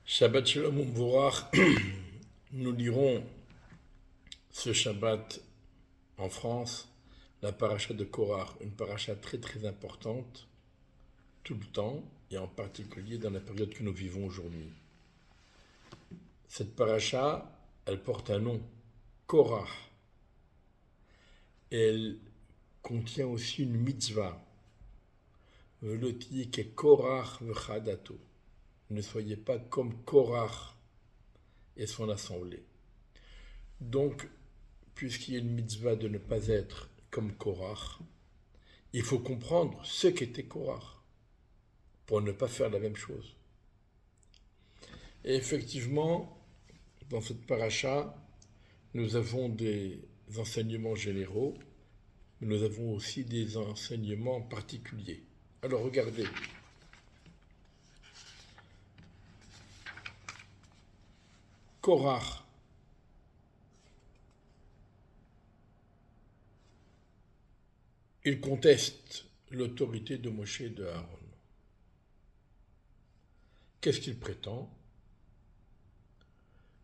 Shabbat Shalom Umvorach. Nous lirons ce Shabbat en France la paracha de Korach, une paracha très très importante tout le temps et en particulier dans la période que nous vivons aujourd'hui. Cette paracha, elle porte un nom, Korach, et elle contient aussi une mitzvah, Veloti ke Korach v'chadato. Ne soyez pas comme Korach et son assemblée. Donc, puisqu'il y a une mitzvah de ne pas être comme Korach, il faut comprendre ce qu'était Korach pour ne pas faire la même chose. Et effectivement, dans cette paracha, nous avons des enseignements généraux, mais nous avons aussi des enseignements particuliers. Alors regardez, Korach, il conteste l'autorité de Moshe et de Aaron. Qu'est-ce qu'il prétend?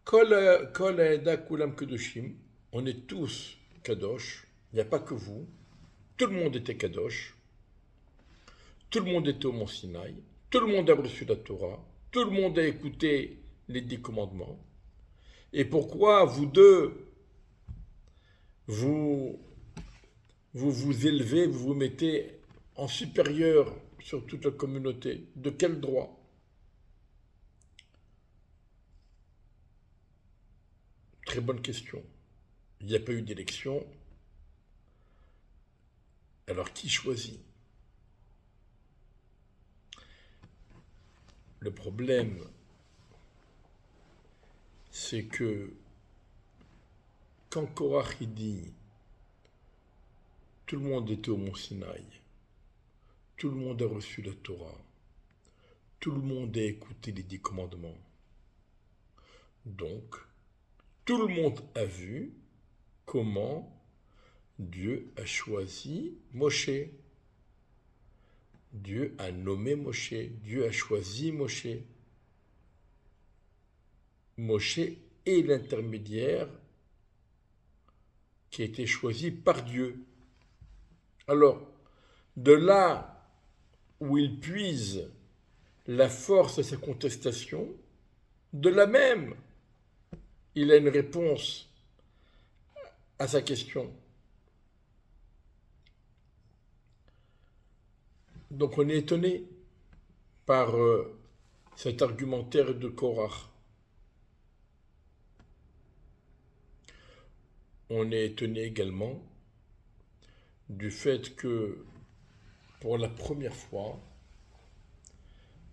Kol haeda kulam kedoshim, on est tous kadosh, il n'y a pas que vous, tout le monde était kadosh, tout le monde était au mont Sinaï, tout le monde a reçu la Torah, tout le monde a écouté les 10 commandements. Et pourquoi vous deux, vous vous élevez, vous vous mettez en supérieur sur toute la communauté? De quel droit? Très bonne question. Il n'y a pas eu d'élection. Alors qui choisit? Le problème, c'est que quand Korach dit tout le monde était au mont Sinaï, tout le monde a reçu la Torah, tout le monde a écouté les 10 commandements. Donc, tout le monde a vu comment Dieu a choisi Moshe. Dieu a nommé Moshe. Dieu a choisi Moshe. Moshe est l'intermédiaire qui a été choisi par Dieu. Alors, de là où il puise la force de sa contestation, de là même, il a une réponse à sa question. Donc on est étonné par cet argumentaire de Korach. On est étonné également du fait que pour la première fois,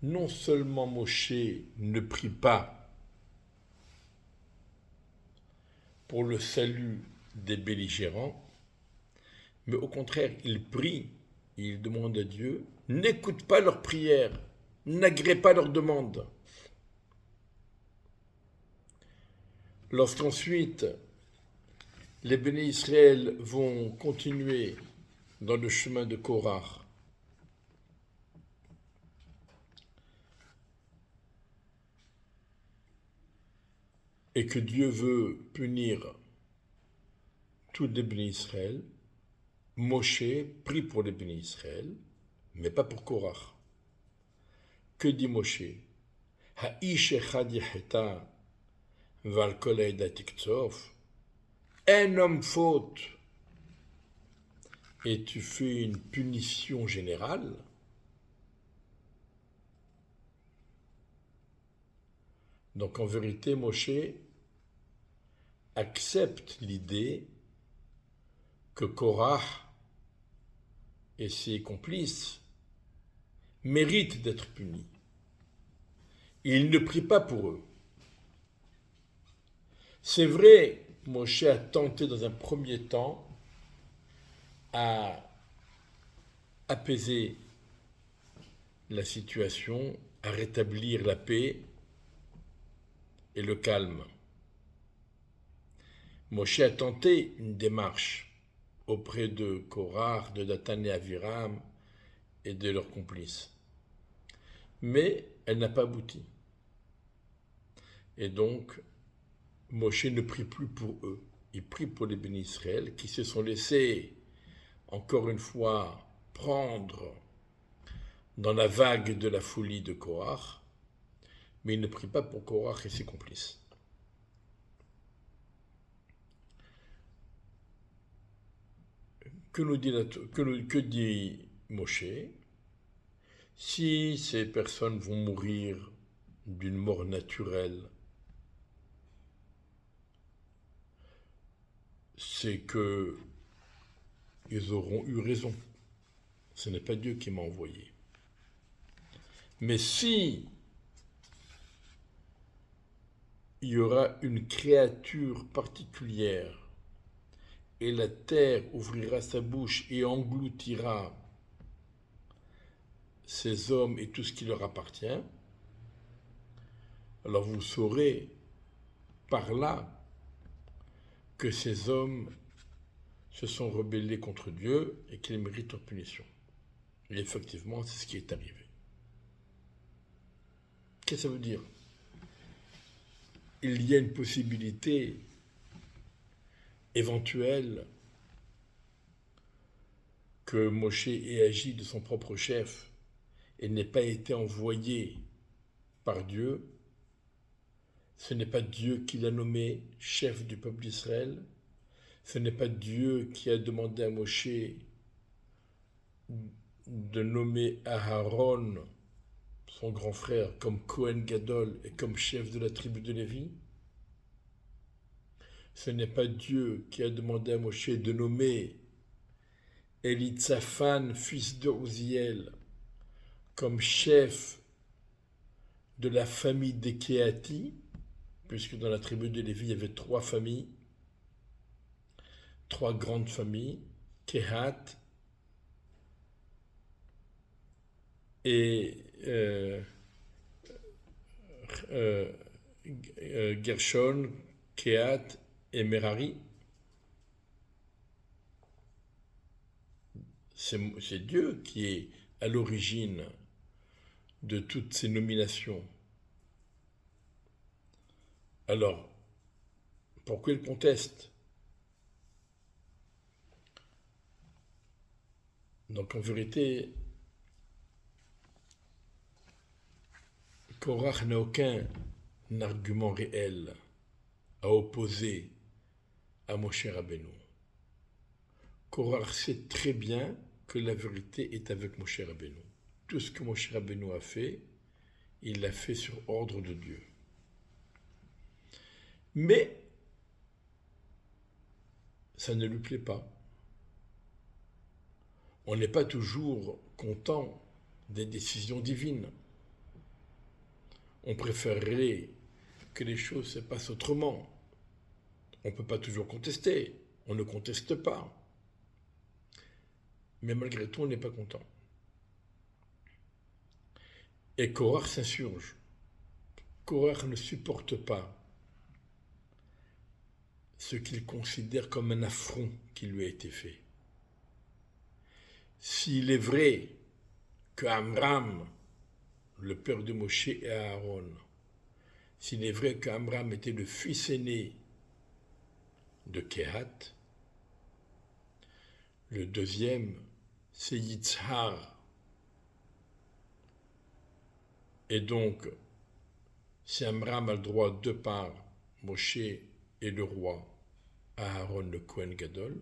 non seulement Moshe ne prie pas pour le salut des belligérants, mais au contraire, il prie et il demande à Dieu, n'écoute pas leurs prières, n'agrée pas leurs demandes. Lorsqu'ensuite les bénis Israël vont continuer dans le chemin de Korach, et que Dieu veut punir tous les bénis Israël, Moshe prie pour les bénis Israël, mais pas pour Korach. Que dit Moshe? Ha'ish echad yecheta val kol ha'eda tiktsof. Un homme faute et tu fais une punition générale. Donc en vérité, Moshe accepte l'idée que Korach et ses complices méritent d'être punis. Il ne prie pas pour eux. C'est vrai, Moshe a tenté dans un premier temps à apaiser la situation, à rétablir la paix et le calme. Moshe a tenté une démarche auprès de Korach, de Datan et Aviram et de leurs complices. Mais elle n'a pas abouti. Et donc, Moshe ne prie plus pour eux. Il prie pour les bénis Israël qui se sont laissés, encore une fois, prendre dans la vague de la folie de Korach, mais il ne prie pas pour Korach et ses complices. Que dit Moshe? Si ces personnes vont mourir d'une mort naturelle, c'est que ils auront eu raison. Ce n'est pas Dieu qui m'a envoyé. Mais si il y aura une créature particulière et la terre ouvrira sa bouche et engloutira ces hommes et tout ce qui leur appartient, alors vous saurez par là que ces hommes se sont rebellés contre Dieu et qu'ils méritent leur punition. Et effectivement, c'est ce qui est arrivé. Qu'est-ce que ça veut dire? Il y a une possibilité éventuelle que Moshe ait agi de son propre chef et n'ait pas été envoyé par Dieu. Ce n'est pas Dieu qui l'a nommé chef du peuple d'Israël. Ce n'est pas Dieu qui a demandé à Moshe de nommer Aaron, son grand frère, comme Kohen Gadol et comme chef de la tribu de Lévi. Ce n'est pas Dieu qui a demandé à Moshe de nommer Elitzaphan, fils de Uziel, comme chef de la famille des Kéati, puisque dans la tribu de Lévi, il y avait 3 familles, 3 grandes familles, Kehat et Gershon, Kehat et Merari. C'est Dieu qui est à l'origine de toutes ces nominations. Alors, pourquoi il conteste? Donc en vérité, Korach n'a aucun argument réel à opposer à Moshe Rabbeinu. Korach sait très bien que la vérité est avec Moshe Rabbeinu. Tout ce que Moshe Rabbeinu a fait, il l'a fait sur ordre de Dieu. Mais ça ne lui plaît pas. On n'est pas toujours content des décisions divines. On préférerait que les choses se passent autrement. On ne peut pas toujours contester. On ne conteste pas. Mais malgré tout, on n'est pas content. Et Korach s'insurge. Korach ne supporte pas ce qu'il considère comme un affront qui lui a été fait. S'il est vrai que Amram, le père de Moshe et Aaron, s'il est vrai qu'Amram était le fils aîné de Kehat, le deuxième, c'est Yitzhar. Et donc, si Amram a le droit de par Moshe et le roi, Aaron le Kohen Gadol,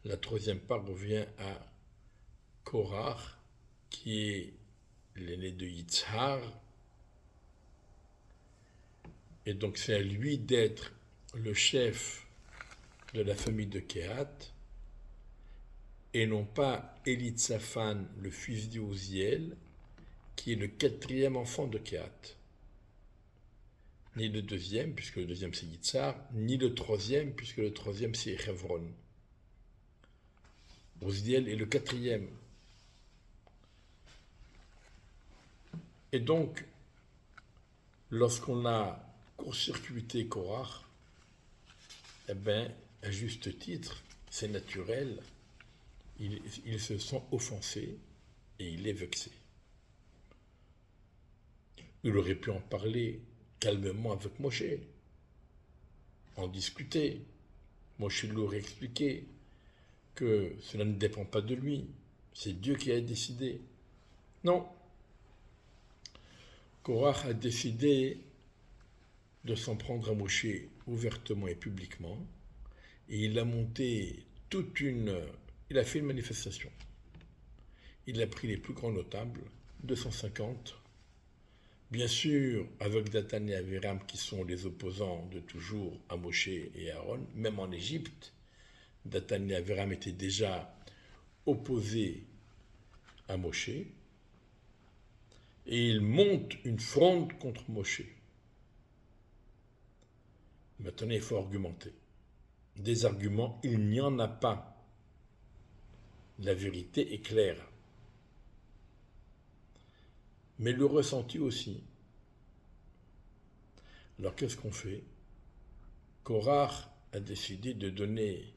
la troisième part revient à Korach, qui est l'aîné de Yitzhar, et donc c'est à lui d'être le chef de la famille de Kehat, et non pas Elitzaphan, le fils d'Uziel, qui est le 4e enfant de Kehat. Ni le 2e, puisque le 2e c'est Yitzhar, ni le 3e, puisque le 3e c'est Hevron. Uziel est le 4e. Et donc, lorsqu'on a court-circuité Korach, eh bien, à juste titre, c'est naturel, il se sent offensé et il est vexé. Il aurait pu en parler calmement avec Moshe, en discuter. Moshe lui aurait expliqué que cela ne dépend pas de lui, c'est Dieu qui a décidé. Non. Korach a décidé de s'en prendre à Moshe ouvertement et publiquement, et il a monté il a fait une manifestation. Il a pris les plus grands notables, 250, bien sûr avec Dathan et Aviram qui sont les opposants de toujours à Moshe et Aaron, même en Égypte, Dathan et Aviram étaient déjà opposés à Moshe, et il monte une fronde contre Moshe. Maintenant, il faut argumenter. Des arguments, il n'y en a pas. La vérité est claire. Mais le ressenti aussi. Alors qu'est-ce qu'on fait? Korach a décidé de donner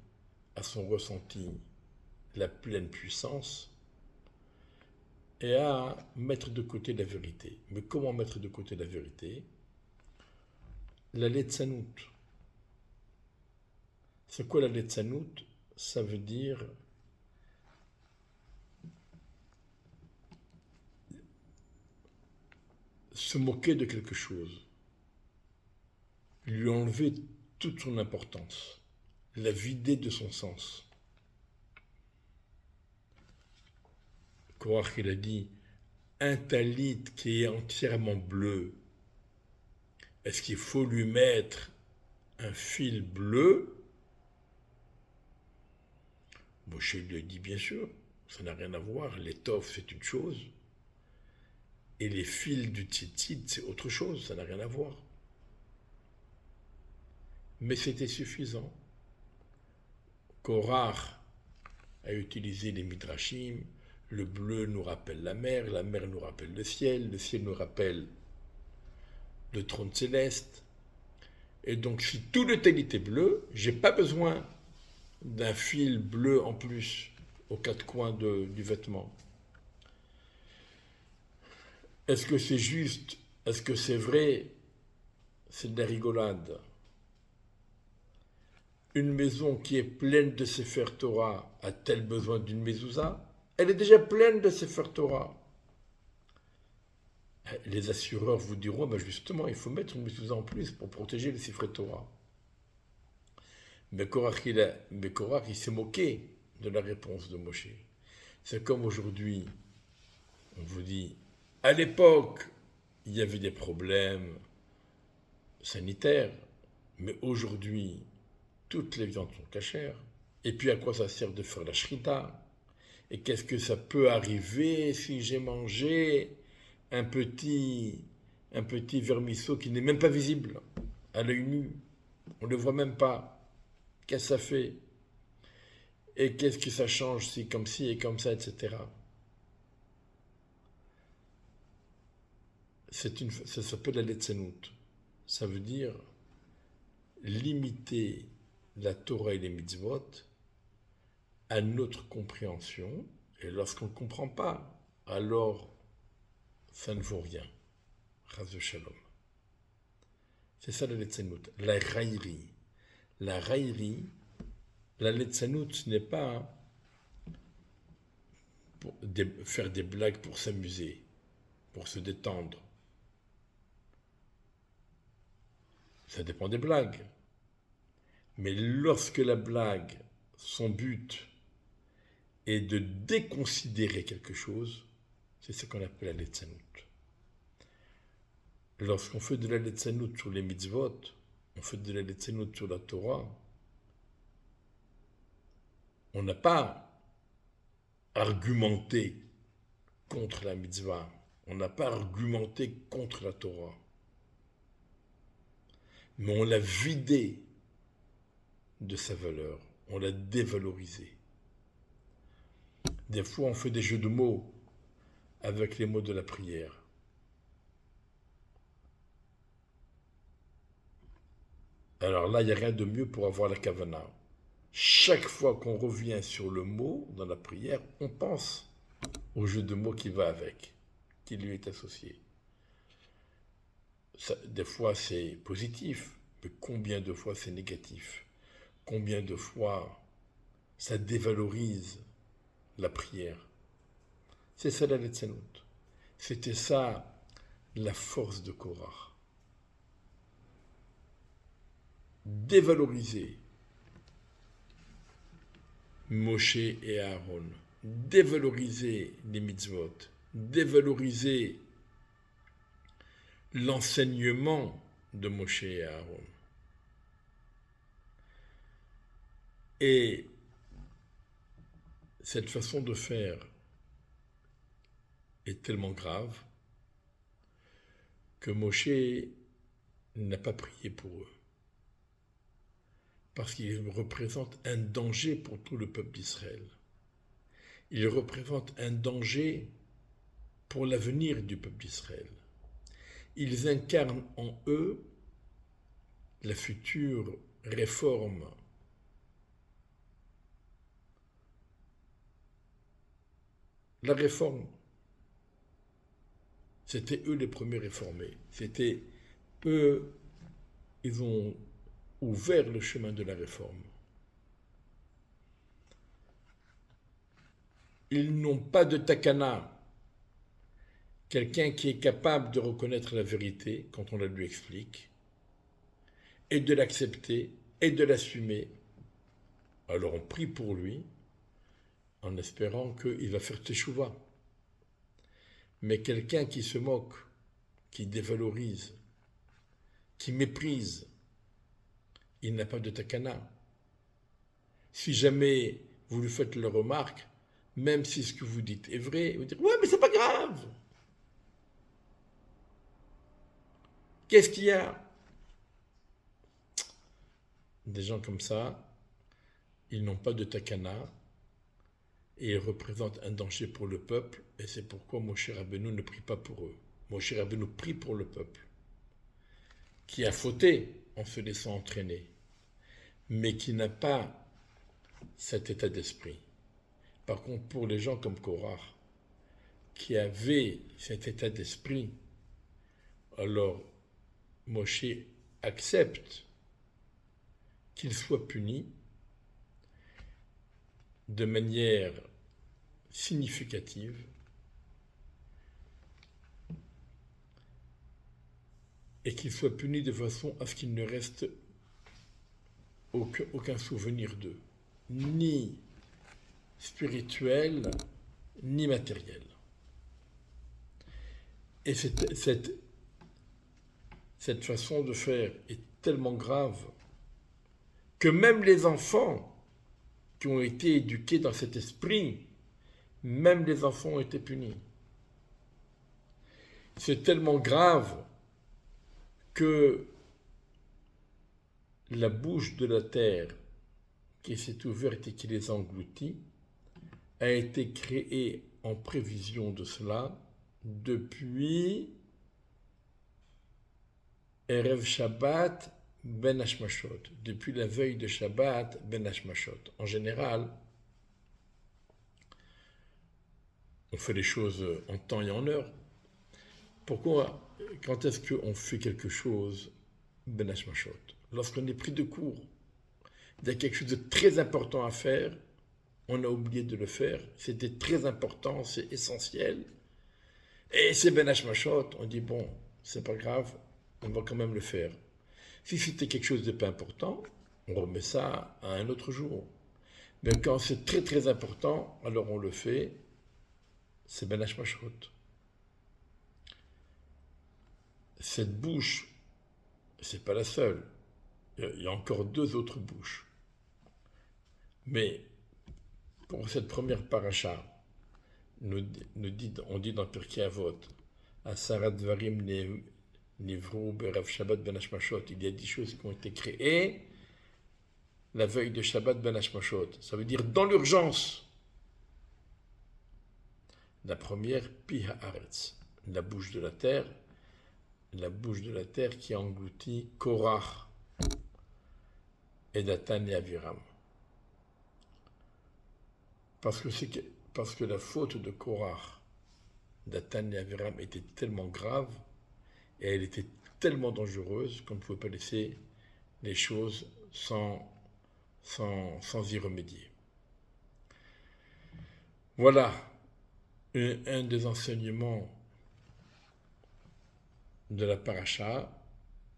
à son ressenti la pleine puissance et à mettre de côté la vérité. Mais comment mettre de côté la vérité? La Letzanout. C'est quoi la Letzanout? Ça veut dire se moquer de quelque chose, lui enlever toute son importance, la vider de son sens. Korach, il a dit, un talit qui est entièrement bleu, est-ce qu'il faut lui mettre un fil bleu? Moshe lui a dit, bien sûr, ça n'a rien à voir, l'étoffe c'est une chose, et les fils du tzitzit c'est autre chose, ça n'a rien à voir. Mais c'était suffisant. Korach a utilisé les midrashim, le bleu nous rappelle la mer nous rappelle le ciel nous rappelle le trône céleste. Et donc si tout le talit est bleu, j'ai pas besoin d'un fil bleu en plus aux quatre coins du vêtement. Est-ce que c'est juste? Est-ce que c'est vrai? C'est de la rigolade. Une maison qui est pleine de Sefer Torah a-t-elle besoin d'une mezouza? Elle est déjà pleine de Sefer Torah. Les assureurs vous diront, ben justement, il faut mettre une mezouza en plus pour protéger le Sefer Torah. Mais Korach, il s'est moqué de la réponse de Moshe. C'est comme aujourd'hui, on vous dit, à l'époque, il y avait des problèmes sanitaires, mais aujourd'hui, toutes les viandes sont cachères. Et puis à quoi ça sert de faire la shrita? Et qu'est-ce que ça peut arriver si j'ai mangé un petit vermisseau qui n'est même pas visible à l'œil nu? On ne le voit même pas. Qu'est-ce que ça fait? Et qu'est-ce que ça change si comme ci et comme ça, etc. Ça s'appelle la Letzanout. Ça veut dire limiter la Torah et les mitzvot à notre compréhension, et lorsqu'on ne comprend pas, alors ça ne vaut rien. Chas de Shalom. C'est ça la Letzanout, la raillerie. La raillerie, la Letzanout, ce n'est pas faire des blagues pour s'amuser, pour se détendre. Ça dépend des blagues. Mais lorsque la blague, son but est de déconsidérer quelque chose, c'est ce qu'on appelle la Letzanout. Lorsqu'on fait de la Letzanout sur les mitzvot, on fait de la Letzanout sur la Torah, on n'a pas argumenté contre la mitzvah, on n'a pas argumenté contre la Torah, mais on l'a vidé de sa valeur, on l'a dévalorisé. Des fois, on fait des jeux de mots avec les mots de la prière. Alors là, il n'y a rien de mieux pour avoir la kavana. Chaque fois qu'on revient sur le mot dans la prière, on pense au jeu de mots qui va avec, qui lui est associé. des fois c'est positif, mais combien de fois c'est négatif? Combien de fois ça dévalorise la prière? C'est ça la Letzenout. C'était ça la force de Korach. Dévaloriser Moshe et Aaron, dévaloriser les mitzvot, dévaloriser l'enseignement de Moshe et Aaron. Et cette façon de faire est tellement grave que Moshe n'a pas prié pour eux. Parce qu'il représente un danger pour tout le peuple d'Israël. Il représente un danger pour l'avenir du peuple d'Israël. Ils incarnent en eux la future réforme la réforme. C'était eux les premiers réformés. C'était eux, ils ont ouvert le chemin de la réforme. Ils n'ont pas de takana. Quelqu'un qui est capable de reconnaître la vérité quand on la lui explique, et de l'accepter, et de l'assumer. Alors on prie pour lui, en espérant qu'il va faire teshuva. Mais quelqu'un qui se moque, qui dévalorise, qui méprise, il n'a pas de takana. Si jamais vous lui faites la remarque, même si ce que vous dites est vrai, vous dites « Ouais, mais c'est pas grave !» Qu'est-ce qu'il y a? Des gens comme ça, ils n'ont pas de takana et ils représentent un danger pour le peuple, et c'est pourquoi Moshe Rabbeinu ne prie pas pour eux. Moshe Rabbeinu prie pour le peuple, qui a fauté en se laissant entraîner, mais qui n'a pas cet état d'esprit. Par contre, pour les gens comme Korach, qui avaient cet état d'esprit, alors Moshe accepte qu'il soit puni de manière significative et qu'il soit puni de façon à ce qu'il ne reste aucun souvenir d'eux, ni spirituel, ni matériel. Et cette façon de faire est tellement grave que même les enfants qui ont été éduqués dans cet esprit, même les enfants ont été punis. C'est tellement grave que la bouche de la terre qui s'est ouverte et qui les a engloutis a été créée en prévision de cela depuis Erev Shabbat Ben Hashmashot, depuis la veille de Shabbat Ben Hashmashot. En général, on fait les choses en temps et en heure. Pourquoi? Quand est-ce qu'on fait quelque chose Ben Hashmashot? Lorsqu'on est pris de court, il y a quelque chose de très important à faire, on a oublié de le faire, c'était très important, c'est essentiel, et c'est Ben Hashmashot, on dit bon, c'est pas grave, on va quand même le faire. Si c'était quelque chose de pas important, on remet ça à un autre jour. Mais quand c'est très très important, alors on le fait, c'est Ben Hashmashot. Cette bouche, c'est pas la seule. Il y a encore 2 autres bouches. Mais pour cette première paracha, on dit dans Pirkei Avot, Asarat Dvarim Nivru Berav Shabbat Ben Hashmashot, il y a 10 choses qui ont été créées la veille de Shabbat Ben Hashmashot. Ça veut dire dans l'urgence. La première, Pi Haaretz, la bouche de la terre qui a englouti Korach et Datan et Aviram. Parce que la faute de Korach, Datan et Aviram était tellement grave et elle était tellement dangereuse qu'on ne pouvait pas laisser les choses sans y remédier. Voilà un des enseignements de la paracha,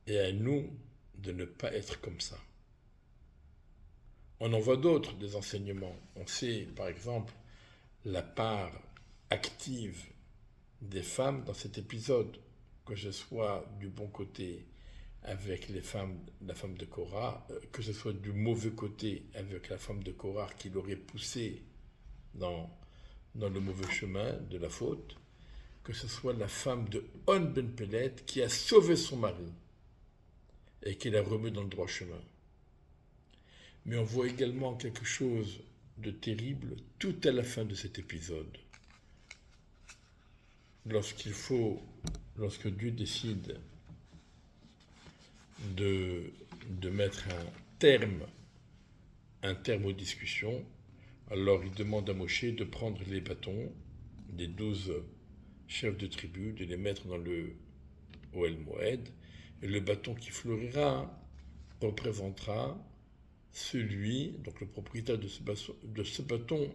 et à nous de ne pas être comme ça. On en voit d'autres, des enseignements. On sait, par exemple, la part active des femmes dans cet épisode, que ce soit du bon côté avec la femme de Korah, que ce soit du mauvais côté avec la femme de Korah qui l'aurait poussé dans le mauvais chemin de la faute, que ce soit la femme de On Ben Pelet qui a sauvé son mari et qui la remet dans le droit chemin. Mais on voit également quelque chose de terrible tout à la fin de cet épisode. Lorsque Dieu décide de mettre un terme aux discussions, alors il demande à Moshe de prendre les bâtons des 12 chefs de tribu, de les mettre dans le Ohel Moed, et le bâton qui fleurira représentera celui, donc le propriétaire de ce bâton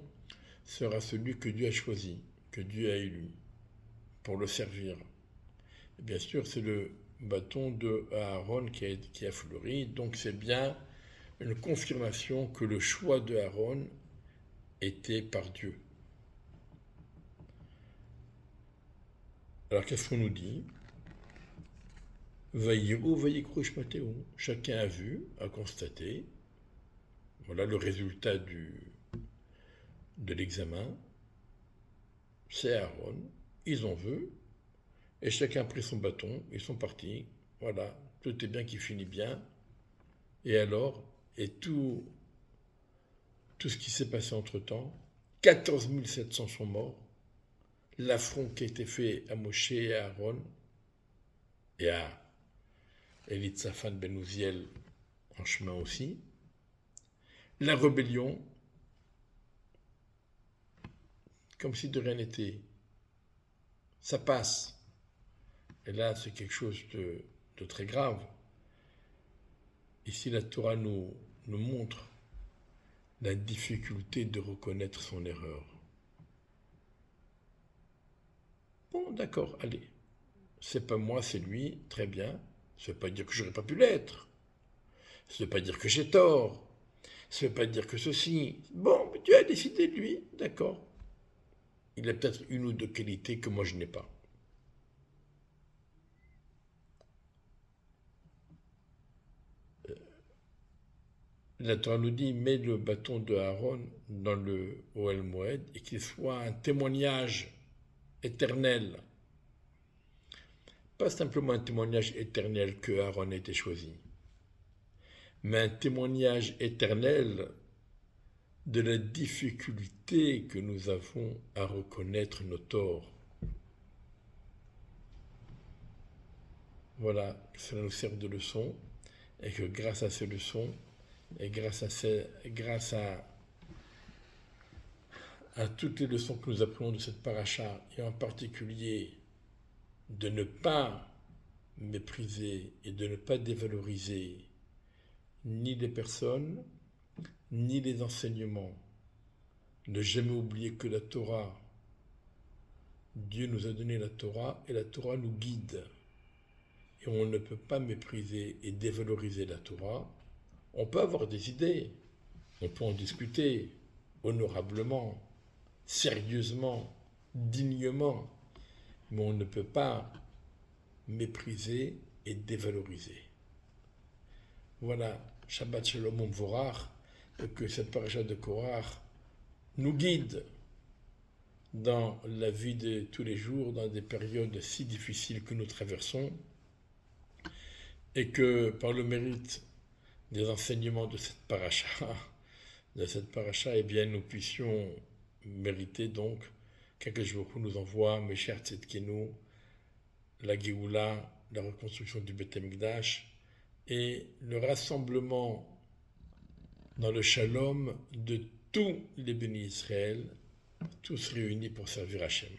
sera celui que Dieu a choisi, que Dieu a élu pour le servir. Et bien sûr, c'est le bâton de Aaron qui a fleuri, donc c'est bien une confirmation que le choix de Aaron était par Dieu. Alors qu'est-ce qu'on nous dit ? Chacun a vu, a constaté. Voilà le résultat de l'examen. C'est Aaron. Ils ont vu. Et chacun a pris son bâton. Ils sont partis. Voilà. Tout est bien qui finit bien. Et alors, et tout ce qui s'est passé entre-temps, 14 700 sont morts. L'affront qui a été fait à Moshe et à Aaron et à Elitzaphan ben Uziel en chemin aussi. La rébellion, comme si de rien n'était. Ça passe. Et là, c'est quelque chose de très grave. Ici, la Torah nous montre la difficulté de reconnaître son erreur. Bon, d'accord, allez. C'est pas moi, c'est lui, très bien. Ça ne veut pas dire que j'aurais pas pu l'être. Ça ne veut pas dire que j'ai tort. Ça ne veut pas dire que ceci. Bon, mais Dieu a décidé de lui, d'accord. Il a peut-être une ou deux qualités que moi je n'ai pas. La Torah nous dit, mets le bâton de Aaron dans le Ohel Moed et qu'il soit un témoignage éternel. Pas simplement un témoignage éternel que Aaron a été choisi, mais un témoignage éternel de la difficulté que nous avons à reconnaître nos torts. Voilà, que cela nous serve de leçon, et que grâce à ces leçons, et grâce à toutes les leçons que nous apprenons de cette paracha, et en particulier de ne pas mépriser et de ne pas dévaloriser ni les personnes, ni les enseignements. Ne jamais oublier que la Torah, Dieu nous a donné la Torah et la Torah nous guide. Et on ne peut pas mépriser et dévaloriser la Torah. On peut avoir des idées, on peut en discuter honorablement, sérieusement, dignement, mais on ne peut pas mépriser et dévaloriser. Voilà, Shabbat Shalom Umvorach, que cette paracha de Korah nous guide dans la vie de tous les jours, dans des périodes si difficiles que nous traversons, et que par le mérite des enseignements de cette paracha, eh bien, nous puissions mériter donc qu'Akadosh Baruch Hu nous envoie, mes chers Tzedkenu, la Géoula, la reconstruction du Beth Amikdash et le rassemblement dans le shalom de tous les bénis Israël, tous réunis pour servir Hachem.